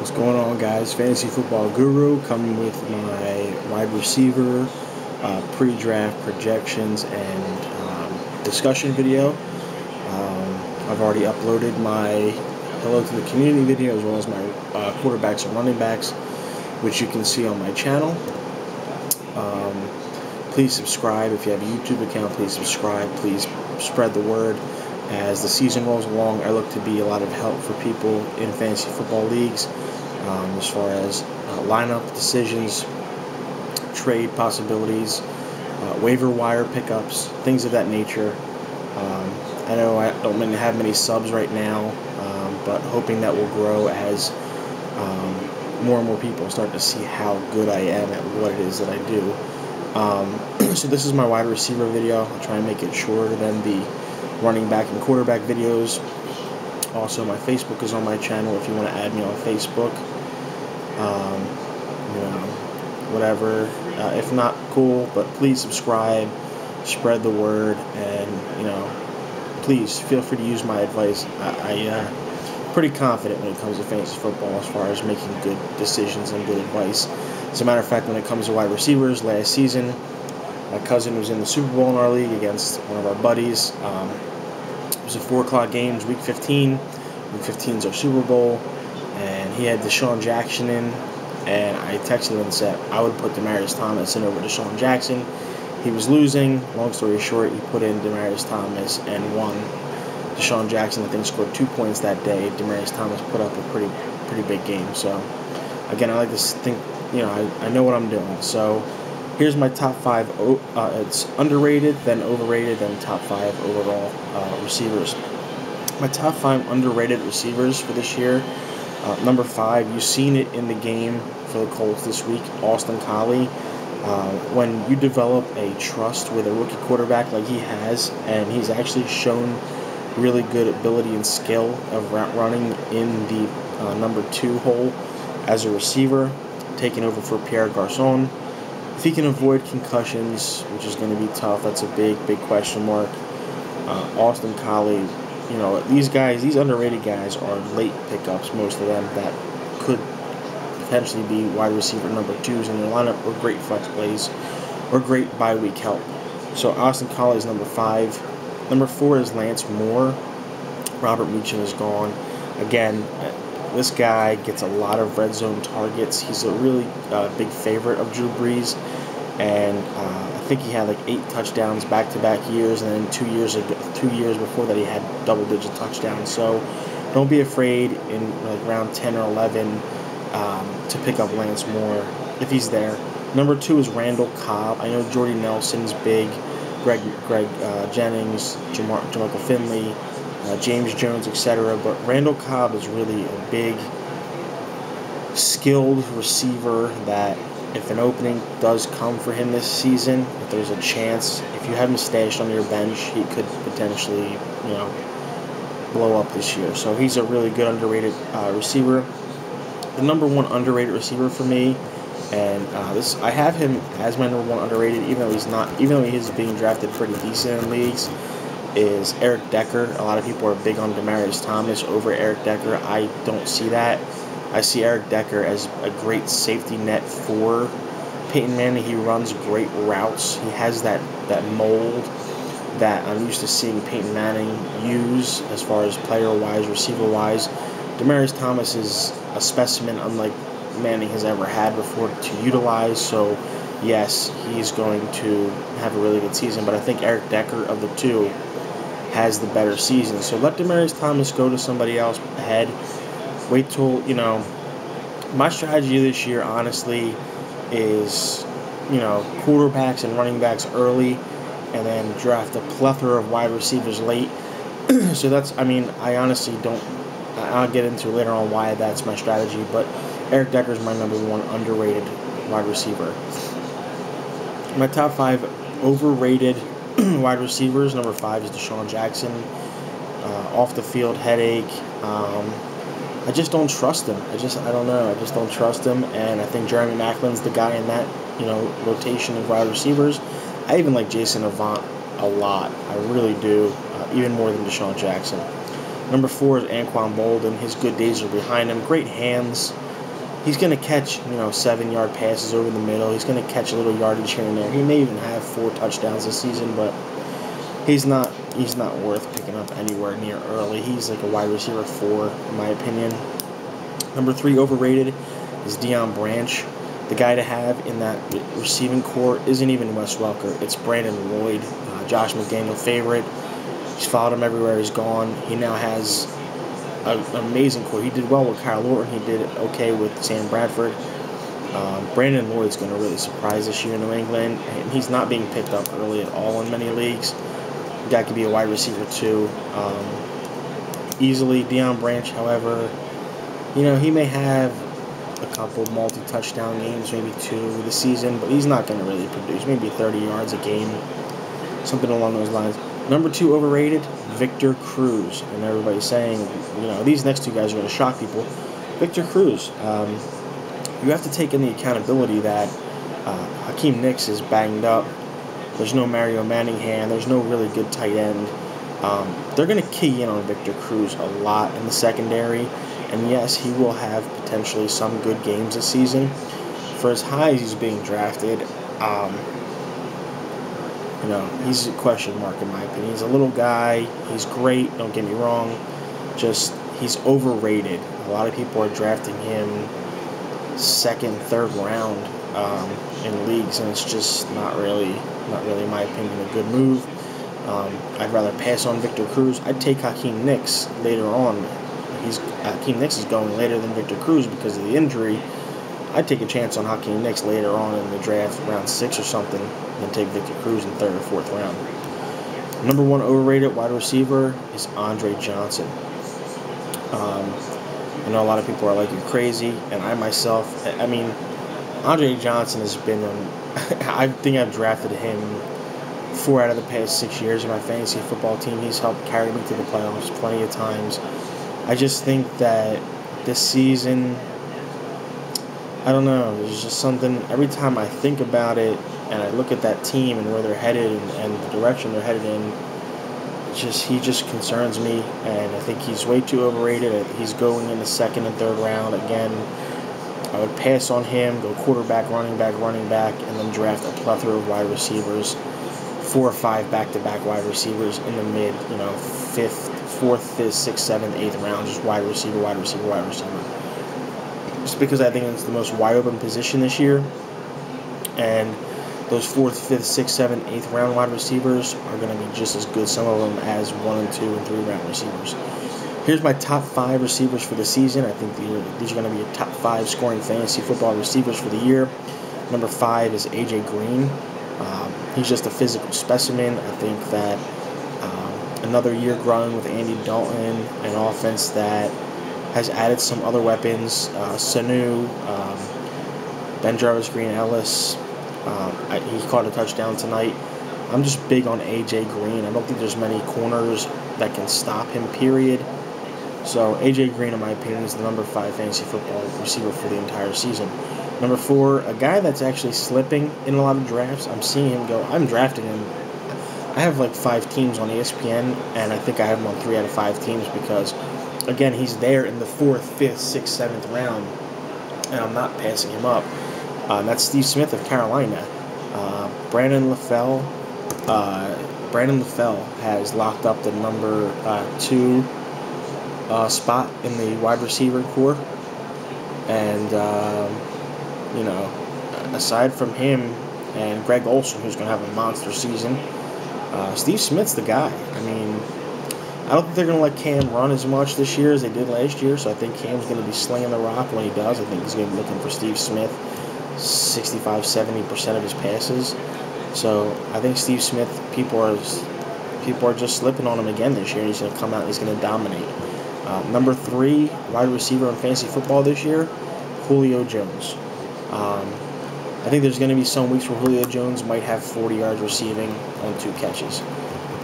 What's going on, guys? Fantasy Football Guru coming with my wide receiver pre-draft projections and discussion video. I've already uploaded my Hello to the Community video as well as my quarterbacks and running backs, which you can see on my channel. Please subscribe. If you have a YouTube account, please subscribe. Please spread the word. As the season rolls along, I look to be a lot of help for people in fantasy football leagues, as far as lineup decisions, trade possibilities, waiver wire pickups, things of that nature. I know I don't have many subs right now, but hoping that will grow as more and more people start to see how good I am at what it is that I do. So this is my wide receiver video. I'll try and make it shorter than the running back and quarterback videos. Also, my Facebook is on my channel if you want to add me on Facebook. Whatever. If not, cool, but please subscribe, spread the word, and please feel free to use my advice. I'm pretty confident when it comes to fantasy football as far as making good decisions and good advice. As a matter of fact, when it comes to wide receivers, last season my cousin was in the Super Bowl in our league against one of our buddies. It was a 4 o'clock game, week 15. Week 15 is our Super Bowl, and he had Deshaun Jackson in, and I texted him and said I would put Demaryius Thomas in over Deshaun Jackson. He was losing. Long story short, he put in Demaryius Thomas and won. Deshaun Jackson, I think, scored 2 points that day. Demaryius Thomas put up a pretty big game. So, again, I like to think, I know what I'm doing. So, here's my top 5. It's underrated, then overrated, then top 5 overall receivers. My top 5 underrated receivers for this year. Number 5, you've seen it in the game for the Colts this week, Austin Collie. When you develop a trust with a rookie quarterback like he has, and he's actually shown really good ability and skill of route running in the number 2 hole as a receiver, taking over for Pierre Garçon. If he can avoid concussions, which is going to be tough, that's a big question mark. Austin Collie, these underrated guys are late pickups, most of them, that could potentially be wide receiver number 2s in their lineup, or great flex plays, or great bye-week help. So Austin Collie is number 5. Number 4 is Lance Moore. Robert Meacham is gone. Again, this guy gets a lot of red zone targets. He's a really big favorite of Drew Brees, and I think he had like 8 touchdowns back-to-back years, and then 2 years before that he had double-digit touchdowns. So don't be afraid in like round 10 or 11 to pick up Lance Moore if he's there. Number 2 is Randall Cobb. I know Jordy Nelson's big, Greg Jennings, Jermichael Finley, James Jones, etc. But Randall Cobb is really a big, skilled receiver that if an opening does come for him this season, if there's a chance, if you have him stashed on your bench, he could potentially, blow up this year. So he's a really good underrated receiver. The number 1 underrated receiver for me, and I have him as my number 1 underrated, even though he is being drafted pretty decent in leagues, is Eric Decker. A lot of people are big on Demaryius Thomas over Eric Decker. I don't see that. I see Eric Decker as a great safety net for Peyton Manning. He runs great routes. He has that mold that I'm used to seeing Peyton Manning use as far as player-wise, receiver-wise. Demaryius Thomas is a specimen unlike Manning has ever had before to utilize. So, yes, he's going to have a really good season. But I think Eric Decker, of the 2, has the better season. So let Demaryius Thomas go to somebody else ahead. Wait till, my strategy this year, honestly, is, quarterbacks and running backs early, and then draft a plethora of wide receivers late. So I honestly don't, I'll get into later on why that's my strategy, but Eric Decker is my number 1 underrated wide receiver. My top 5 overrated wide receivers. Number 5 is Deshaun Jackson. Off the field headache. I just don't trust him. I don't know. I just don't trust him, and I think Jeremy Maclin's the guy in that rotation of wide receivers. I even like Jason Avant a lot. I really do, even more than Deshaun Jackson. Number 4 is Anquan Bolden. His good days are behind him. Great hands, he's going to catch, 7-yard passes over the middle. He's going to catch a little yardage here and there. He may even have 4 touchdowns this season, but he's not worth picking up anywhere near early. He's like a wide receiver 4, in my opinion. Number 3 overrated is Deion Branch. The guy to have in that receiving core isn't even Wes Welker. It's Brandon Lloyd, Josh McDaniel favorite. He's followed him everywhere he's gone. He now has an amazing core. He did well with Kyle Orton. He did okay with Sam Bradford. Brandon Lloyd's going to really surprise this year in New England. And he's not being picked up early at all in many leagues. The guy could be a wide receiver too. Easily. Deion Branch, however, he may have a couple multi-touchdown games, maybe 2 this season, but he's not going to really produce. Maybe 30 yards a game, something along those lines. Number 2 overrated, Victor Cruz. And everybody's saying, these next 2 guys are going to shock people. Victor Cruz, you have to take in the accountability that Hakeem Nicks is banged up. There's no Mario Manningham. There's no really good tight end. They're going to key in on Victor Cruz a lot in the secondary. And yes, he will have potentially some good games this season. For as high as he's being drafted, he's a question mark in my opinion. He's a little guy. He's great, don't get me wrong. Just, he's overrated. A lot of people are drafting him 2nd, 3rd round in leagues, and it's just not really, in my opinion, a good move. I'd rather pass on Victor Cruz. I'd take Hakeem Nicks later on. Hakeem Nicks is going later than Victor Cruz because of the injury. I'd take a chance on Hakeem Nicks later on in the draft, round 6 or something, than take Victor Cruz in 3rd or 4th round. Number 1 overrated wide receiver is Andre Johnson. I know a lot of people are like, you're crazy, and I myself, Andre Johnson has been, I think I've drafted him 4 out of the past 6 years in my fantasy football team. He's helped carry me to the playoffs plenty of times. I just think that this season, I don't know, there's just something, every time I think about it and I look at that team and where they're headed and the direction they're headed in, he just concerns me, and I think he's way too overrated. He's going in the 2nd and 3rd round. Again, I would pass on him, go quarterback, running back, and then draft a plethora of wide receivers, 4 or 5 back-to-back wide receivers in the mid, 4th, 5th, 6th, 7th, 8th round, just wide receiver. Just because I think it's the most wide-open position this year, and those 4th, 5th, 6th, 7th, 8th round wide receivers are going to be just as good, some of them, as 1 and 2 and 3 round receivers. Here's my top 5 receivers for the season. I think these are going to be your top 5 scoring fantasy football receivers for the year. Number 5 is A.J. Green. He's just a physical specimen. I think that another year growing with Andy Dalton, an offense that has added some other weapons, Sanu, Ben Jarvis, Green Ellis. He caught a touchdown tonight. I'm just big on A.J. Green. I don't think there's many corners that can stop him, period. So A.J. Green, in my opinion, is the number 5 fantasy football receiver for the entire season. Number 4, a guy that's actually slipping in a lot of drafts. I'm seeing him go. I'm drafting him. I have like 5 teams on ESPN, and I think I have him on 3 out of 5 teams because, again, he's there in the 4th, 5th, 6th, 7th round, and I'm not passing him up. That's Steve Smith of Carolina. Brandon LaFell has locked up the number 2 spot in the wide receiver core. And, aside from him and Greg Olsen, who's going to have a monster season, Steve Smith's the guy. I don't think they're going to let Cam run as much this year as they did last year, so I think Cam's going to be slinging the rock when he does. I think he's going to be looking for Steve Smith 65-70% of his passes. So I think Steve Smith, people are just slipping on him again this year. He's going to come out and he's going to dominate. Number 3 wide receiver in fantasy football this year, Julio Jones. I think there's going to be some weeks where Julio Jones might have 40 yards receiving on 2 catches.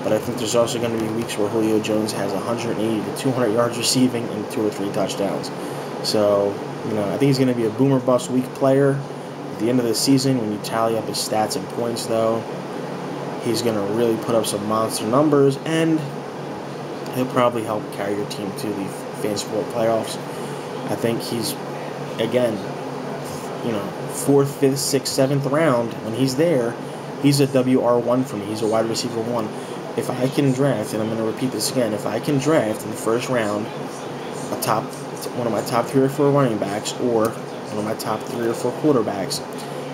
But I think there's also going to be weeks where Julio Jones has 180 to 200 yards receiving and 2 or 3 touchdowns. So, I think he's going to be a boomer bust week player. At the end of the season, when you tally up his stats and points, though, he's going to really put up some monster numbers, and he'll probably help carry your team to the fantasy football playoffs. I think he's again, 4th, 5th, 6th, 7th round, when he's there, he's a WR1 for me. He's a wide receiver 1. If I can draft, and I'm going to repeat this again, if I can draft in the first round one of my top 3 or 4 running backs, or one of my top 3 or 4 quarterbacks,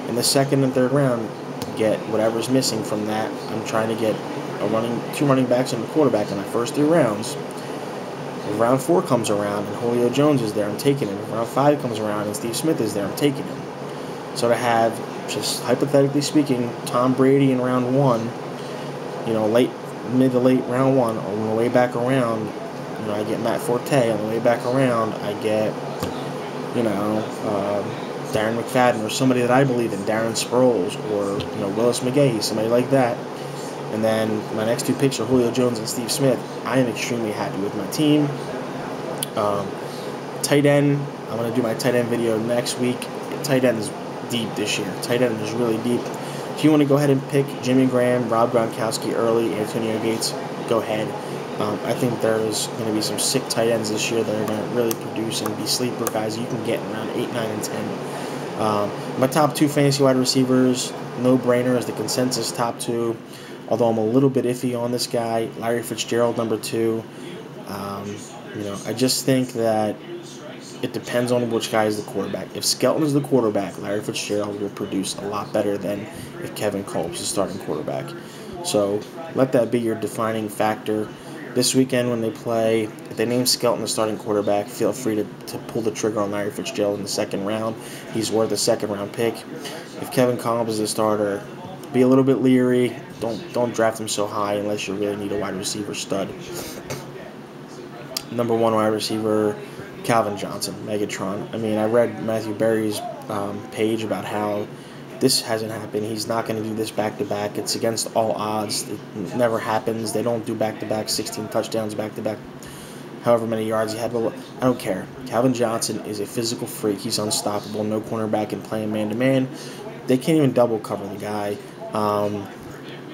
in the 2nd and 3rd round, get whatever's missing from that. I'm trying to get 2 running backs and a quarterback in my first 3 rounds. If round 4 comes around and Julio Jones is there, I'm taking him. If round 5 comes around and Steve Smith is there, I'm taking him. So to have, just hypothetically speaking, Tom Brady in round 1, mid to late round 1, on the way back around, I get Matt Forte. On the way back around, I get, Darren McFadden, or somebody that I believe in, Darren Sproles, or, Willis McGahee, somebody like that. And then my next 2 picks are Julio Jones and Steve Smith. I am extremely happy with my team. Tight end, I'm going to do my tight end video next week. Tight end is deep this year. Tight end is really deep. If you want to go ahead and pick Jimmy Graham, Rob Gronkowski early, Antonio Gates, go ahead. I think there's going to be some sick tight ends this year that are going to really produce and be sleeper guys you can get in around 8, 9, and 10. My top 2 fantasy wide receivers, no-brainer, is the consensus top 2. Although I'm a little bit iffy on this guy, Larry Fitzgerald, number 2. I just think that it depends on which guy is the quarterback. If Skelton is the quarterback, Larry Fitzgerald will produce a lot better than if Kevin Kolb's the starting quarterback. So let that be your defining factor. This weekend when they play, if they name Skelton the starting quarterback, feel free to pull the trigger on Larry Fitzgerald in the 2nd round. He's worth a 2nd-round pick. If Kevin Kolb is the starter, be a little bit leery. Don't draft him so high unless you really need a wide receiver stud. Number 1 wide receiver, Calvin Johnson, Megatron. I read Matthew Berry's page about how this hasn't happened. He's not going to do this back-to-back. It's against all odds. It never happens. They don't do back-to-back 16 touchdowns back-to-back, however many yards he had. But I don't care. Calvin Johnson is a physical freak. He's unstoppable. No cornerback can play him man-to-man. They can't even double cover the guy.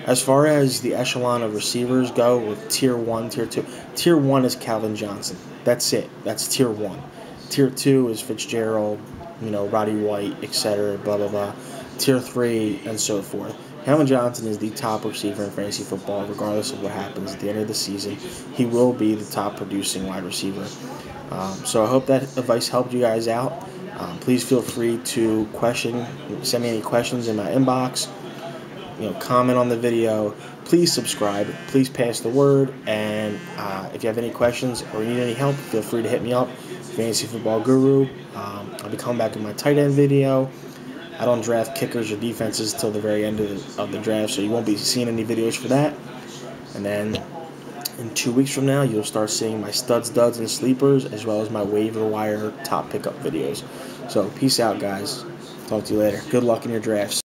As far as the echelon of receivers go, with Tier 1, Tier 2, Tier 1 is Calvin Johnson. That's it. That's Tier 1. Tier 2 is Fitzgerald, Roddy White, etc., blah, blah, blah. Tier 3, and so forth. Calvin Johnson is the top receiver in fantasy football, regardless of what happens at the end of the season. He will be the top producing wide receiver. So I hope that advice helped you guys out. Please feel free to send me any questions in my inbox. Comment on the video. Please subscribe. Please pass the word. And if you have any questions or need any help, feel free to hit me up. FantasyFootballGuru. I'll be coming back with my tight end video. I don't draft kickers or defenses till the very end of the draft, so you won't be seeing any videos for that. And then in 2 weeks from now, you'll start seeing my studs, duds, and sleepers, as well as my waiver wire top pickup videos. So peace out, guys. Talk to you later. Good luck in your drafts.